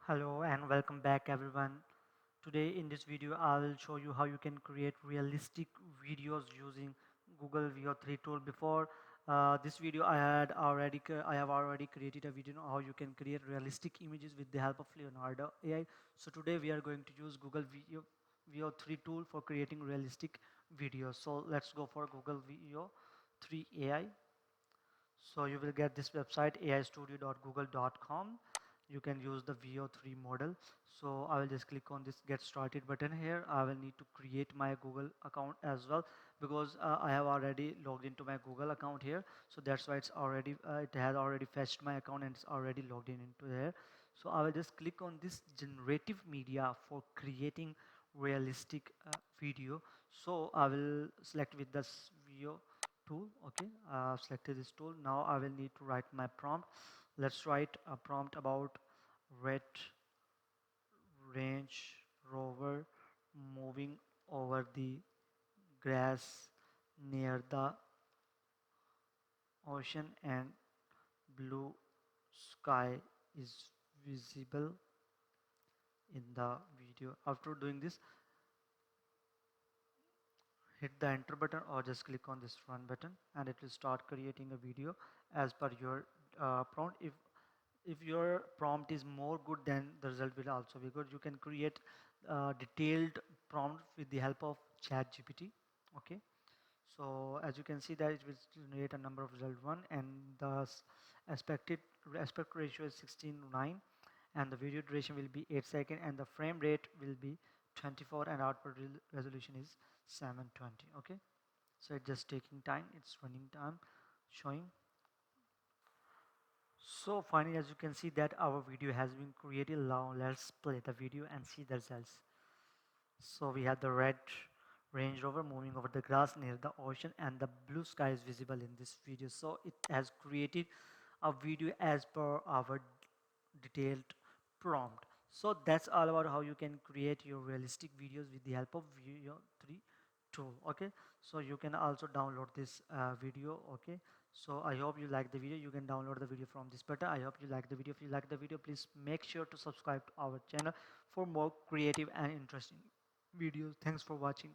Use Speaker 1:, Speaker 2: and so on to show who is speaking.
Speaker 1: Hello and welcome back everyone. Today in this video I will show you how you can create realistic videos using Google Veo 3 tool. Before this video I have already created a video on how you can create realistic images with the help of Leonardo AI. So today we are going to use Veo 3 tool for creating realistic videos. So let's go for Google Veo 3 AI. So you will get this website aistudio.google.com. You can use the VO3 model. So I will just click on this get started button here. I will need to create my Google account as well because I have already logged into my Google account here. So that's why it has already fetched my account and it's already logged in into there. So I will just click on this generative media for creating realistic video. So I will select with this VO tool. Okay, I've selected this tool. Now I will need to write my prompt. Let's write a prompt about red Range Rover moving over the grass near the ocean and blue sky is visible in the video. After doing this, hit the enter button or just click on this run button and it will start creating a video as per your prompt. If your prompt is more good, then the result will also be good. You can create detailed prompt with the help of ChatGPT. Okay, so as you can see that it will generate a number of result one and the aspected aspect ratio is 16:9 and the video duration will be 8 seconds and the frame rate will be 24 and output resolution is 720. Okay, so it's just taking time, it's running time showing. So finally, as you can see that our video has been created. Now let's play the video and see the results. So we have the red Range Rover moving over the grass near the ocean and the blue sky is visible in this video. So it has created a video as per our detailed prompt. So that's all about how you can create your realistic videos with the help of Veo 3 tool. Okay, so you can also download this video. Okay, so I hope you like the video. You can download the video from this button. I hope you like the video. If you like the video, please make sure to subscribe to our channel for more creative and interesting videos. Thanks for watching.